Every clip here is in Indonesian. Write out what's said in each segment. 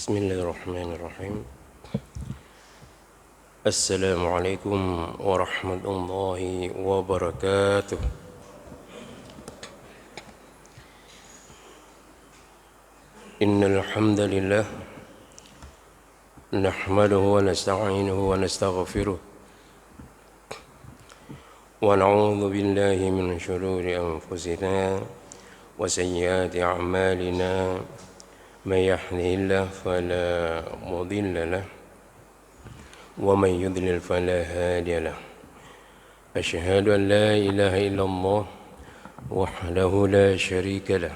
بسم الله الرحمن الرحيم. السلام عليكم ورحمة الله وبركاته. إن الحمد لله نحمده ونستعينه ونستغفره ونعوذ بالله من شرور أنفسنا وسيئات أعمالنا. من يهده الله فلا مضل له ومن يضلل فلا هادي له. أشهد أن لا إله إلا الله وحده لا شريك له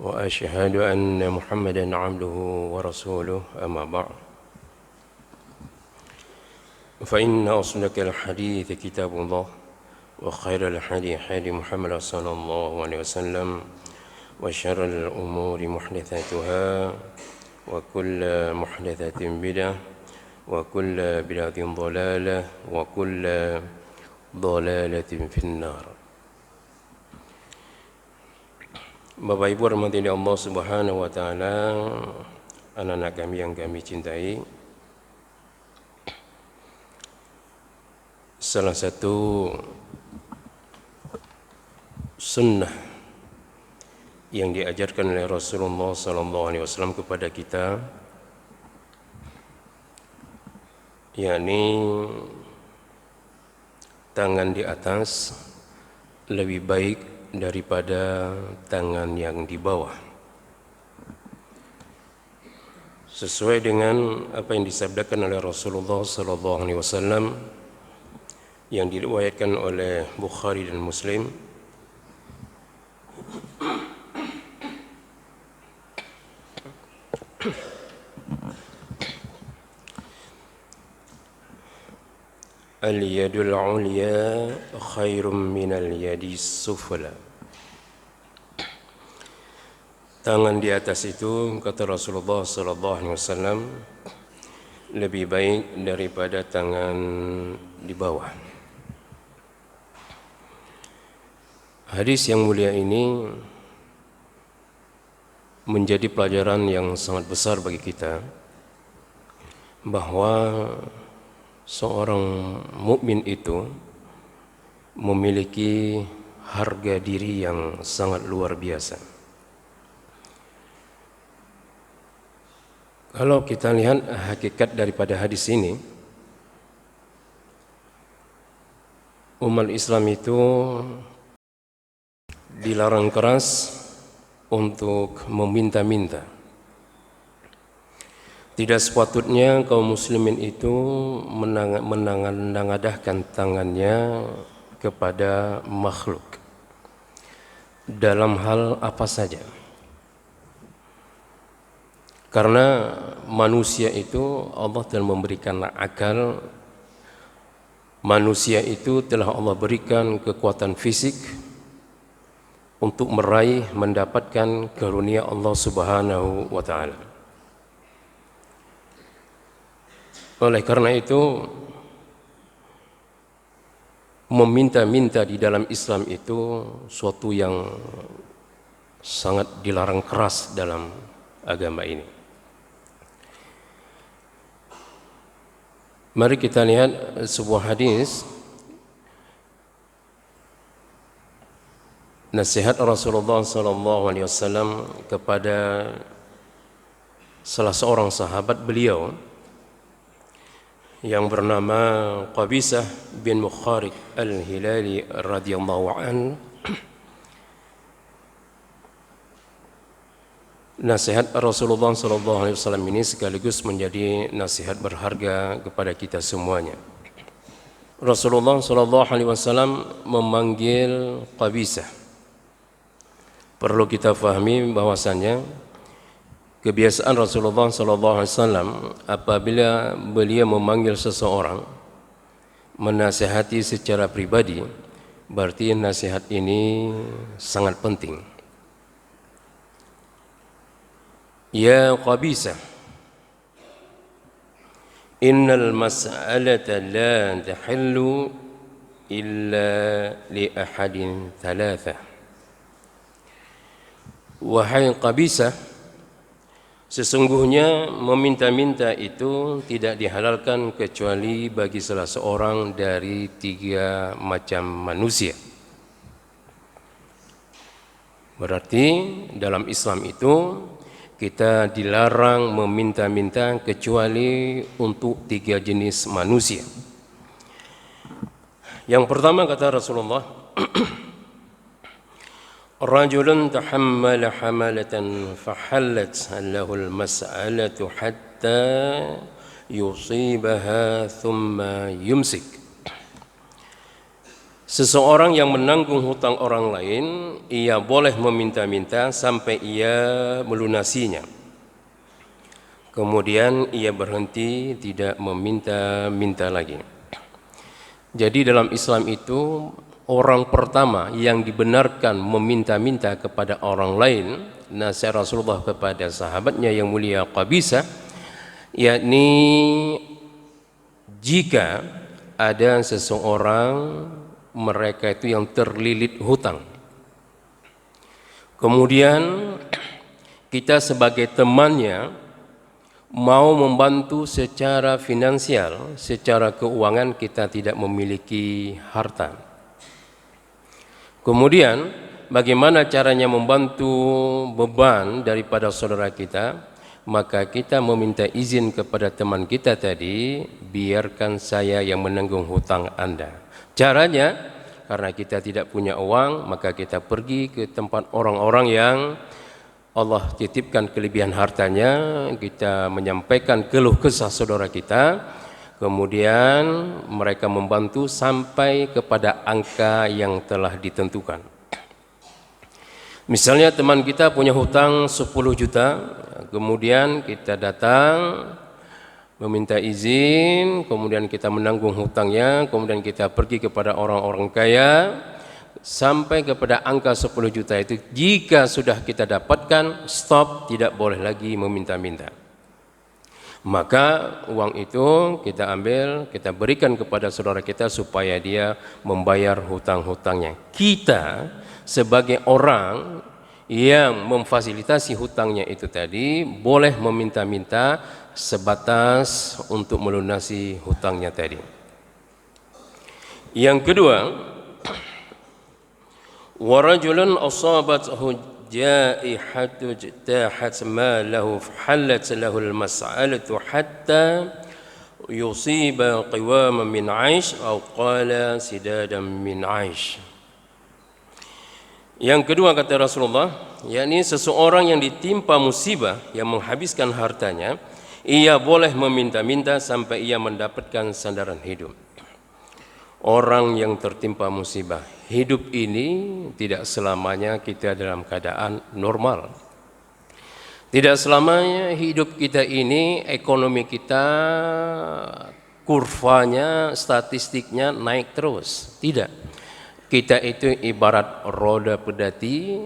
وأشهد أن محمدا عبده ورسوله. أما بعد فإن أصدق الحديث كتاب الله وخير الحديث حديث محمد صلى الله عليه وسلم وشر الأمور محدثاتها وكل محدثة بدعة وكل بدعة ضلالة وكل ضلالة في النار. Bapak Ibu rahmati Allah Subhanahu wa taala, anak-anak kami yang kami cintai, salah satu sunnah yang diajarkan oleh Rasulullah SAW kepada kita, yakni tangan di atas lebih baik daripada tangan yang di bawah, sesuai dengan apa yang disabdakan oleh Rasulullah SAW yang diriwayatkan oleh Bukhari dan Muslim. Al-yadul ulya khairum minal yadis sufla. Tangan di atas itu, kata Rasulullah SAW, lebih baik daripada tangan di bawah. Hadis yang mulia ini menjadi pelajaran yang sangat besar bagi kita, bahwa seorang mukmin itu memiliki harga diri yang sangat luar biasa. Kalau kita lihat hakikat daripada hadis ini, umat Islam itu dilarang keras untuk meminta-minta. Tidak sepatutnya kaum muslimin itu menengadahkan tangannya kepada makhluk dalam hal apa saja. Karena manusia itu Allah telah memberikan akal, manusia itu telah Allah berikan kekuatan fisik untuk meraih mendapatkan karunia Allah Subhanahu wa taala. Oleh karena itu, meminta-minta di dalam Islam itu suatu yang sangat dilarang keras dalam agama ini. Mari kita lihat sebuah hadis nasihat Rasulullah SAW kepada salah seorang sahabat beliau yang bernama Qabisah bin Mukharik al-Hilali radhiyallahu anhu. Nasihat Rasulullah SAW ini sekaligus menjadi nasihat berharga kepada kita semuanya. Rasulullah SAW memanggil Qabisah. Perlu kita fahami bahwasannya kebiasaan Rasulullah SAW apabila beliau memanggil seseorang, menasihati secara pribadi, berarti nasihat ini sangat penting. Ya Qabisah, innal mas'alata la tahillu illa li ahadin thalatha. Wahai Qabisah, Sesungguhnya meminta-minta itu tidak dihalalkan kecuali bagi salah seorang dari 3 macam manusia. Berarti dalam Islam itu kita dilarang meminta-minta kecuali untuk 3 jenis manusia. Yang pertama kata Rasulullah, rajulun tahammala hamalatan fahallat lahu al-mas'alatu hatta yusibaha thumma yumsik. Seseorang yang menanggung hutang orang lain, ia boleh meminta-minta sampai ia melunasinya. Kemudian ia berhenti, tidak meminta-minta lagi. Jadi dalam Islam itu orang pertama yang dibenarkan meminta-minta kepada orang lain, nasihat Rasulullah kepada sahabatnya yang mulia Qabisah, yakni jika ada seseorang mereka itu yang terlilit hutang, kemudian kita sebagai temannya mau membantu secara finansial, secara keuangan, kita tidak memiliki harta. Kemudian bagaimana caranya membantu beban daripada saudara kita? Maka kita meminta izin kepada teman kita tadi, biarkan saya yang menanggung hutang Anda. Caranya, karena kita tidak punya uang, maka kita pergi ke tempat orang-orang yang Allah titipkan kelebihan hartanya, kita menyampaikan keluh kesah saudara kita, kemudian mereka membantu sampai kepada angka yang telah ditentukan. Misalnya teman kita punya hutang 10 juta, kemudian kita datang meminta izin, kemudian kita menanggung hutangnya, kemudian kita pergi kepada orang-orang kaya sampai kepada angka 10 juta itu. Jika sudah kita dapatkan, stop, tidak boleh lagi meminta-minta. Maka uang itu kita ambil, kita berikan kepada saudara kita supaya dia membayar hutang-hutangnya. Kita sebagai orang yang memfasilitasi hutangnya itu tadi boleh meminta-minta sebatas untuk melunasi hutangnya tadi. Yang kedua, wa rajulun asabathu jaihatu jtahat ma lahu fahallat lahu al-mas'alatu hatta yusiba qiwaman min 'aish aw qala sidadan min 'aish. Yang kedua kata Rasulullah, yakni seseorang yang ditimpa musibah yang menghabiskan hartanya, ia boleh meminta-minta sampai ia mendapatkan sandaran hidup. Orang yang tertimpa musibah, hidup ini tidak selamanya kita dalam keadaan normal. Tidak selamanya hidup kita ini, ekonomi kita, kurvanya, statistiknya naik terus. Tidak. Kita itu ibarat roda pedati,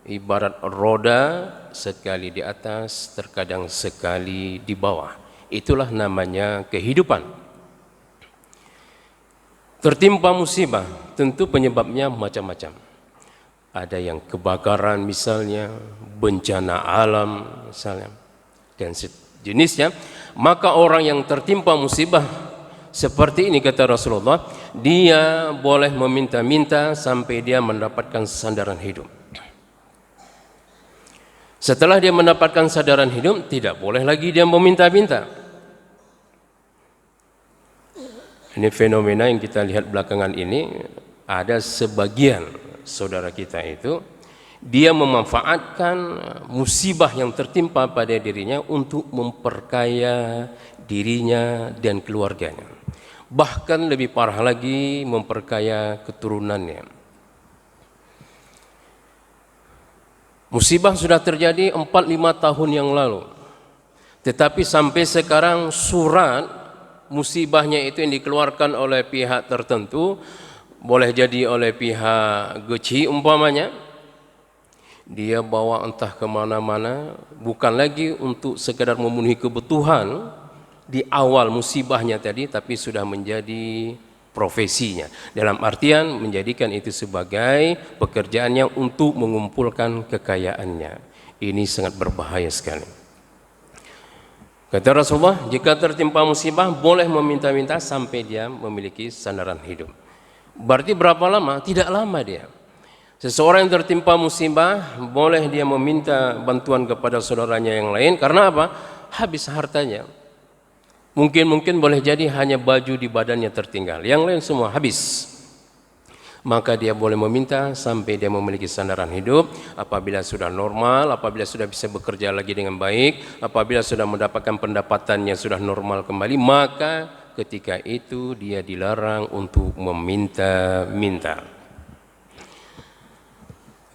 ibarat roda sekali di atas, terkadang sekali di bawah. Itulah namanya kehidupan. Tertimpa musibah, tentu penyebabnya macam-macam. Ada yang kebakaran misalnya, bencana alam misalnya, dan sejenisnya. Maka orang yang tertimpa musibah seperti ini kata Rasulullah, dia boleh meminta-minta sampai dia mendapatkan sandaran hidup. Setelah dia mendapatkan sandaran hidup, tidak boleh lagi dia meminta-minta. Ini fenomena yang kita lihat belakangan ini, ada sebagian saudara kita itu, dia memanfaatkan musibah yang tertimpa pada dirinya untuk memperkaya dirinya dan keluarganya. Bahkan lebih parah lagi, memperkaya keturunannya. Musibah sudah terjadi 4-5 tahun yang lalu, tetapi sampai sekarang surat musibahnya itu yang dikeluarkan oleh pihak tertentu, boleh jadi oleh pihak Geci umpamanya, dia bawa entah kemana-mana, bukan lagi untuk sekedar memenuhi kebutuhan di awal musibahnya tadi, tapi sudah menjadi profesinya, dalam artian menjadikan itu sebagai pekerjaannya untuk mengumpulkan kekayaannya. Ini sangat berbahaya sekali. Kata Rasulullah, jika tertimpa musibah boleh meminta-minta sampai dia memiliki sandaran hidup. Berarti berapa lama? Tidak lama dia. Seseorang yang tertimpa musibah boleh dia meminta bantuan kepada saudaranya yang lain. Karena apa? Habis hartanya. Mungkin boleh jadi hanya baju di badannya tertinggal, yang lain semua habis. Maka dia boleh meminta sampai dia memiliki sandaran hidup. Apabila sudah normal, apabila sudah bisa bekerja lagi dengan baik, apabila sudah mendapatkan pendapatannya sudah normal kembali, maka ketika itu dia dilarang untuk meminta-minta.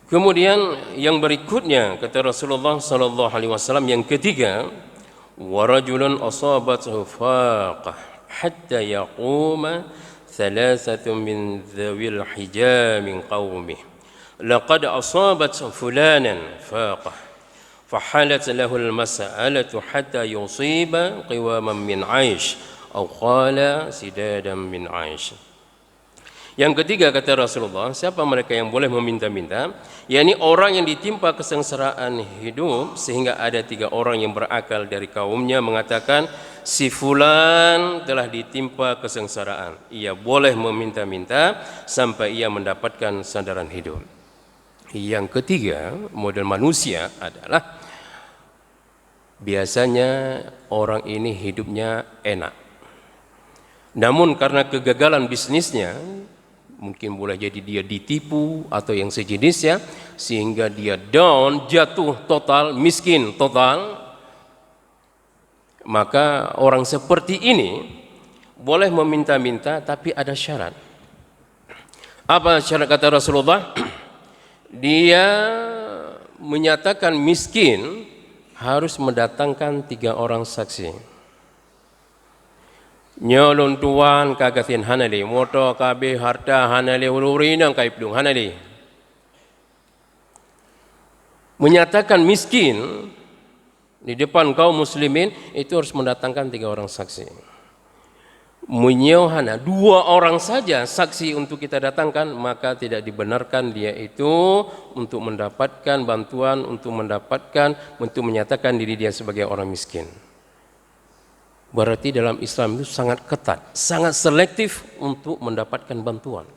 Kemudian yang berikutnya kata Rasulullah sallallahu alaihi wasallam, yang ketiga, wa rajulun asabathu faqah hatta yaquma thalathatun min dhawil hijab min qaumih laqad asabat fulanan faqah fahalat lahu al-mas'alatu hatta yusiba qiwaman min 'aish aw qala sidadan min 'aish. Yang ketiga kata Rasulullah, siapa mereka yang boleh meminta-minta? Yakni orang yang ditimpa kesengsaraan hidup, sehingga ada 3 orang yang berakal dari kaumnya mengatakan, si fulan telah ditimpa kesengsaraan. Ia boleh meminta-minta sampai ia mendapatkan sandaran hidup. Yang ketiga, model manusia adalah biasanya orang ini hidupnya enak. Namun karena kegagalan bisnisnya, mungkin boleh jadi dia ditipu atau yang sejenisnya, sehingga dia down, jatuh total, miskin total. Maka orang seperti ini boleh meminta-minta, tapi ada syarat. Apa syarat kata Rasulullah? Dia menyatakan miskin harus mendatangkan 3 orang saksi. Nyolon tuan kagatin hanali, moto kabe harta hanali, ulurinang kaipdung hanali. Menyatakan miskin di depan kaum muslimin itu harus mendatangkan 3 orang saksi. Menyohana 2 orang saja saksi untuk kita datangkan, maka tidak dibenarkan dia itu untuk mendapatkan bantuan, untuk menyatakan diri dia sebagai orang miskin. Berarti dalam Islam itu sangat ketat, sangat selektif untuk mendapatkan bantuan.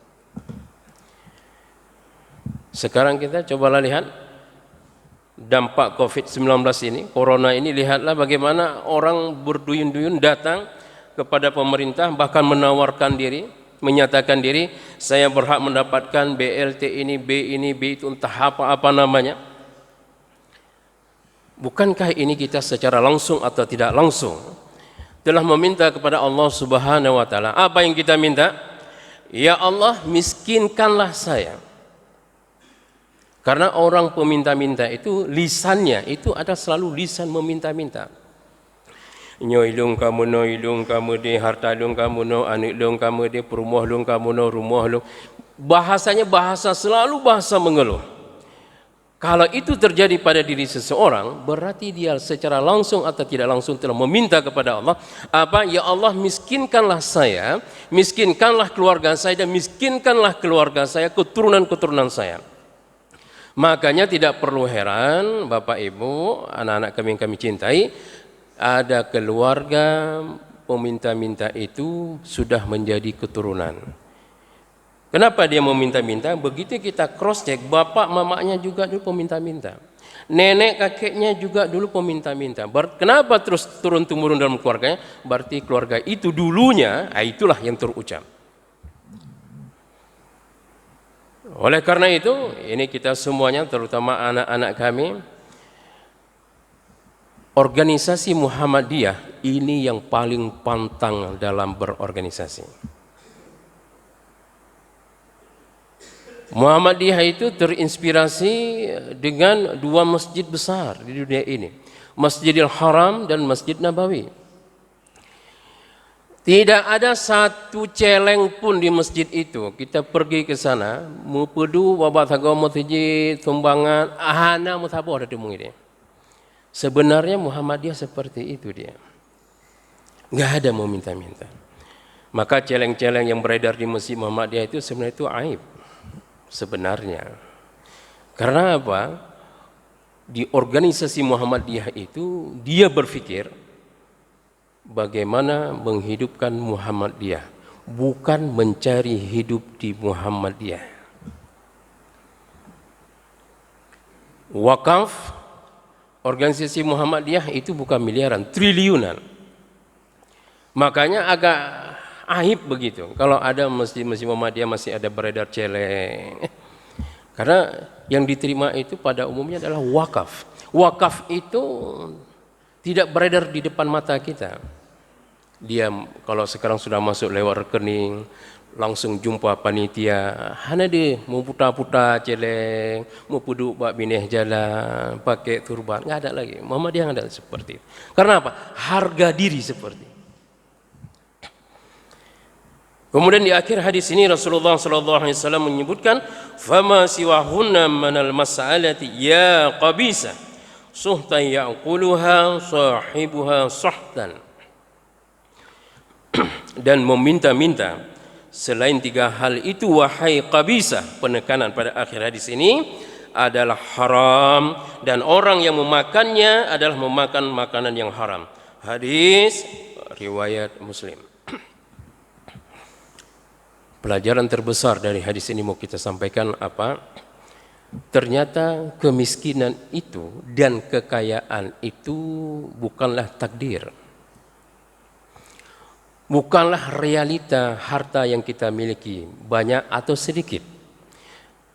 Sekarang kita cobalah lihat dampak COVID-19 ini, corona ini. Lihatlah bagaimana orang berduyun-duyun datang kepada pemerintah, bahkan menawarkan diri, menyatakan diri, saya berhak mendapatkan BLT ini, B itu, entah apa namanya. Bukankah ini kita secara langsung atau tidak langsung telah meminta kepada Allah Subhanahu wa taala? Apa yang kita minta? Ya Allah, miskinkanlah saya. Karena orang peminta-minta itu lisannya itu ada selalu lisan meminta-minta. Nyoilung kamu no ilung kamu de, harta lung kamu no, anik lung kamu de, perumah lung kamu no, rumah lung. Bahasanya selalu bahasa mengeluh. Kalau itu terjadi pada diri seseorang, berarti dia secara langsung atau tidak langsung telah meminta kepada Allah, apa? Ya Allah, miskinkanlah saya, miskinkanlah keluarga saya, dan miskinkanlah keluarga saya, keturunan-keturunan saya. Makanya tidak perlu heran Bapak Ibu, anak-anak kami yang kami cintai, ada keluarga peminta-minta itu sudah menjadi keturunan. Kenapa dia meminta-minta? Begitu kita cross check, bapak mamanya juga dulu peminta-minta, nenek kakeknya juga dulu peminta-minta. Kenapa terus turun-temurun dalam keluarganya? Berarti keluarga itu dulunya, itulah yang terucap. Oleh karena itu, ini kita semuanya, terutama anak-anak kami, organisasi Muhammadiyah ini yang paling pantang dalam berorganisasi. Muhammadiyah itu terinspirasi dengan 2 masjid besar di dunia ini, Masjidil Haram dan Masjid Nabawi. Tidak ada satu celeng pun di masjid itu. Kita pergi ke sana, mupedu babat agama masjid, sumbangan, ahana mutabo ada demung ini. Sebenarnya Muhammadiyah seperti itu dia. Enggak ada mau minta-minta. Maka celeng-celeng yang beredar di Masjid Muhammadiyah itu sebenarnya itu aib. Sebenarnya. Karena apa? Di organisasi Muhammadiyah itu dia berpikir bagaimana menghidupkan Muhammadiyah, bukan mencari hidup di Muhammadiyah. Wakaf organisasi Muhammadiyah itu bukan miliaran, triliunan. Makanya agak aib begitu kalau ada masjid-masjid Muhammadiyah masih ada beredar celeng. Karena yang diterima itu pada umumnya adalah wakaf. Wakaf itu tidak beredar di depan mata kita. Dia kalau sekarang sudah masuk lewat rekening, langsung jumpa panitia, hana deh mau putar-putar celeng, mau puduk bak bineh jalan, pakai turban, nggak ada lagi. Muhammadiyah nggak ada seperti itu. Karena apa? Harga diri seperti itu. Kemudian di akhir hadis ini Rasulullah SAW menyebutkan, "Fama siwahunna manal mas'alati ya qabisa, suhtan ya'kuluha sahibuha suhtan." Dan meminta-minta selain tiga hal itu, wahai qabisa, penekanan pada akhir hadis ini adalah haram dan orang yang memakannya adalah memakan makanan yang haram. Hadis riwayat Muslim. Pelajaran terbesar dari hadis ini mau kita sampaikan apa? Ternyata kemiskinan itu dan kekayaan itu bukanlah takdir. Bukanlah realita harta yang kita miliki, banyak atau sedikit.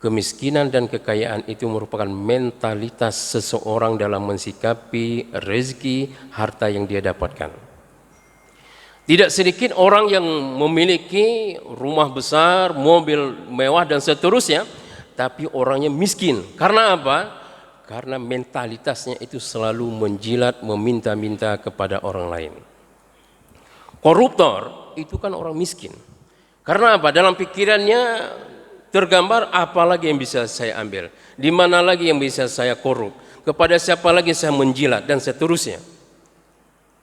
Kemiskinan dan kekayaan itu merupakan mentalitas seseorang dalam mensikapi rezeki harta yang dia dapatkan. Tidak sedikit orang yang memiliki rumah besar, mobil mewah dan seterusnya, tapi orangnya miskin. Karena apa? Karena mentalitasnya itu selalu menjilat, meminta-minta kepada orang lain. Koruptor itu kan orang miskin. Karena apa? Dalam pikirannya tergambar apa lagi yang bisa saya ambil, di mana lagi yang bisa saya korup, kepada siapa lagi saya menjilat dan seterusnya.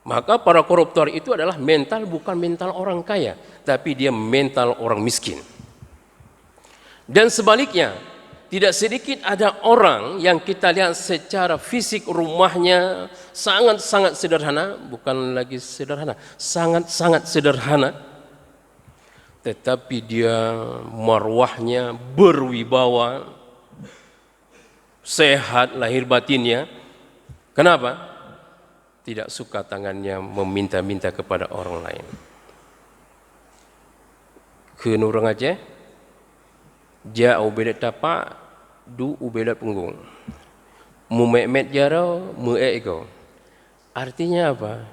Maka para koruptor itu adalah mental, bukan mental orang kaya, tapi dia mental orang miskin. Dan sebaliknya, tidak sedikit ada orang yang kita lihat secara fisik rumahnya sangat-sangat sederhana, bukan lagi sederhana, sangat-sangat sederhana, tetapi dia marwahnya berwibawa, sehat lahir batinnya. Kenapa? Tidak suka tangannya meminta-minta kepada orang lain. Ke Nurang Aceh, ja ubedat tapak, du ubedat punggung. Mumet jarau, mueko. Artinya apa?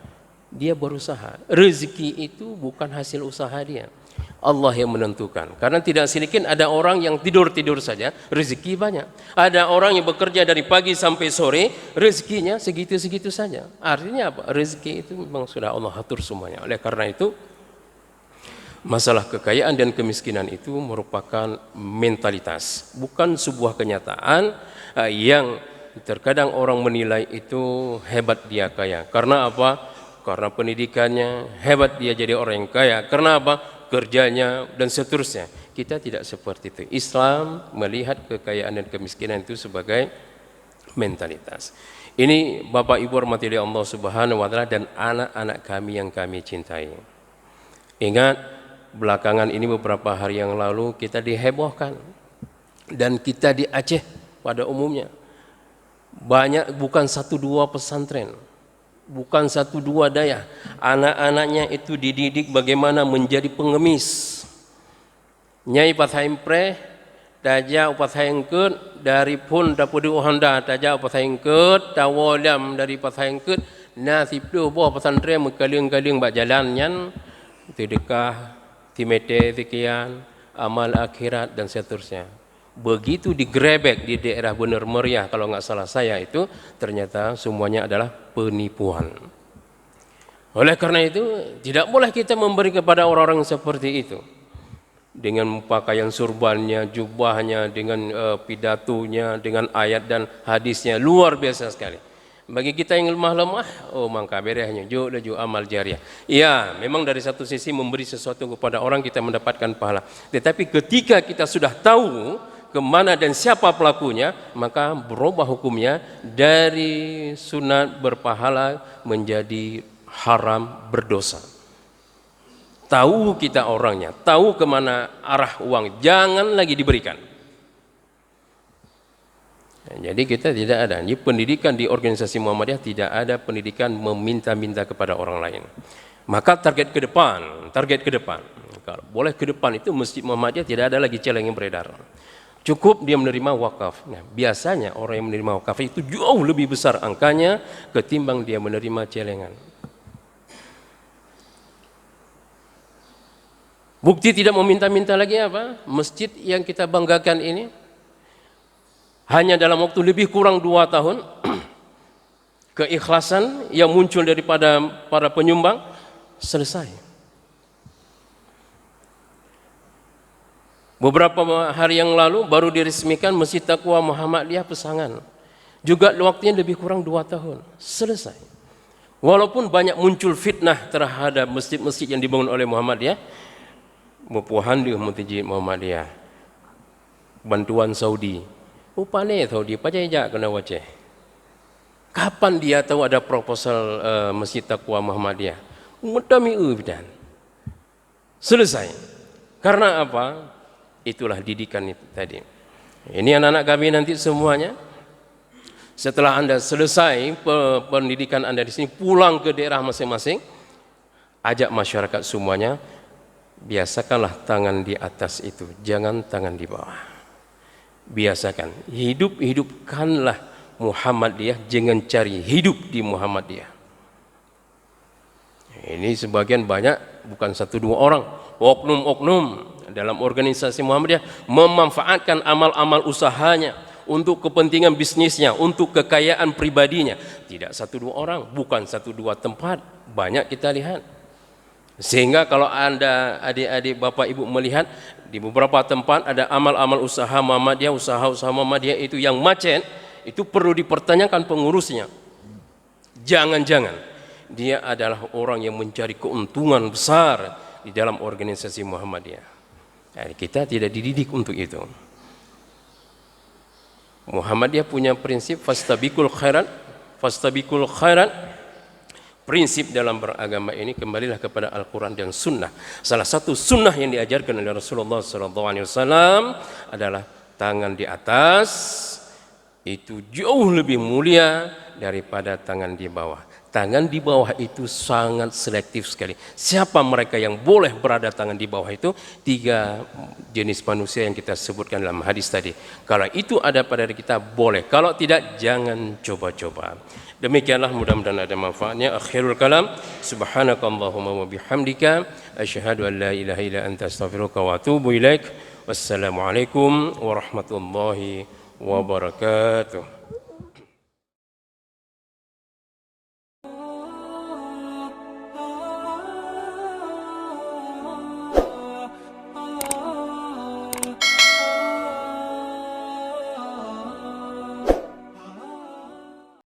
Dia berusaha. Rezeki itu bukan hasil usaha dia. Allah yang menentukan. Karena tidak sedikit ada orang yang tidur-tidur saja, rezeki banyak. Ada orang yang bekerja dari pagi sampai sore, rezekinya segitu-segitu saja. Artinya apa? Rezeki itu memang sudah Allah atur semuanya. Oleh karena itu, masalah kekayaan dan kemiskinan itu merupakan mentalitas, bukan sebuah kenyataan yang terkadang orang menilai itu hebat dia kaya. Karena apa? Karena pendidikannya, hebat dia jadi orang yang kaya. Karena apa? Kerjanya dan seterusnya. Kita tidak seperti itu. Islam melihat kekayaan dan kemiskinan itu sebagai mentalitas. Ini Bapak Ibu hormati Allah Subhanahu wa taala dan anak-anak kami yang kami cintai. Ingat, belakangan ini beberapa hari yang lalu kita dihebohkan dan kita di Aceh pada umumnya banyak, bukan satu dua pesantren, bukan satu dua daya, anak-anaknya itu dididik bagaimana menjadi pengemis. Nyai Pathaimpreh taja Pathaingkut dari pun dapudi Honda taja Pathaingkut tawolam dari Pathaingkut nasib tu boh pesantren mengkaling-kaling bak jalannya sedekah timete sekian amal akhirat dan seterusnya. Begitu digrebek di daerah Bener Meriah kalau nggak salah saya itu, ternyata semuanya adalah penipuan. Oleh karena itu tidak boleh kita memberi kepada orang-orang seperti itu dengan pakaian surbannya, jubahnya, dengan pidatonya, dengan ayat dan hadisnya luar biasa sekali. Bagi kita yang lemah-lemah, oh mangka berehnya ju amal jariah. Ya, memang dari satu sisi memberi sesuatu kepada orang kita mendapatkan pahala. Tetapi ketika kita sudah tahu kemana dan siapa pelakunya, maka berubah hukumnya dari sunat berpahala menjadi haram, berdosa. Tahu kita orangnya, tahu kemana arah uang, jangan lagi diberikan. Jadi kita tidak ada, ini pendidikan di organisasi Muhammadiyah tidak ada pendidikan meminta-minta kepada orang lain. Maka target ke depan, kalau boleh ke depan itu Masjid Muhammadiyah tidak ada lagi celeng yang beredar. Cukup dia menerima wakaf. Nah, biasanya orang yang menerima wakaf itu jauh lebih besar angkanya ketimbang dia menerima celengan. Bukti tidak meminta-minta lagi apa? Masjid yang kita banggakan ini hanya dalam waktu lebih kurang 2 tahun keikhlasan yang muncul daripada para penyumbang selesai. Beberapa hari yang lalu baru diresmikan Masjid Taqwa Muhammadiyah Pesangan. Juga waktunya lebih kurang 2 tahun selesai. Walaupun banyak muncul fitnah terhadap masjid-masjid yang dibangun oleh Muhammadiyah, Mupuhan di Masjid Muhammadiyah, bantuan Saudi, upane Saudi pajak kena wajah. Kapan dia tahu ada proposal Masjid Taqwa Muhammadiyah? Mudami bidan. Selesai. Karena apa? Itulah didikan itu tadi. Ini anak-anak kami nanti semuanya, setelah Anda selesai pendidikan Anda di sini, pulang ke daerah masing-masing, ajak masyarakat semuanya, biasakanlah tangan di atas itu, jangan tangan di bawah. Biasakan, hidupkanlah Muhammadiyah, jangan cari hidup di Muhammadiyah. Ini sebagian banyak, bukan 1-2 orang, oknum-oknum dalam organisasi Muhammadiyah memanfaatkan amal-amal usahanya untuk kepentingan bisnisnya, untuk kekayaan pribadinya. Tidak 1-2 orang, bukan 1-2 tempat, banyak kita lihat. Sehingga kalau Anda adik-adik Bapak Ibu melihat di beberapa tempat ada amal-amal usaha Muhammadiyah, usaha-usaha Muhammadiyah itu yang macet, itu perlu dipertanyakan pengurusnya. Jangan-jangan dia adalah orang yang mencari keuntungan besar di dalam organisasi Muhammadiyah. Nah, kita tidak dididik untuk itu. Muhammadiyah punya prinsip fastabiqul khairat. Prinsip dalam beragama ini kembalilah kepada Al-Quran dan Sunnah. Salah satu sunnah yang diajarkan oleh Rasulullah SAW adalah tangan di atas itu jauh lebih mulia daripada tangan di bawah. Tangan di bawah itu sangat selektif sekali. Siapa mereka yang boleh berada tangan di bawah itu? 3 jenis manusia yang kita sebutkan dalam hadis tadi. Kalau itu ada pada diri kita boleh, kalau tidak jangan coba-coba. Demikianlah, mudah-mudahan ada manfaatnya. Akhirul kalam, subhanakallahumma wa bihamdika asyhadu an la ilaha illa anta astaghfiruka wa atubu ilaik. Wassalamualaikum warahmatullahi wabarakatuh.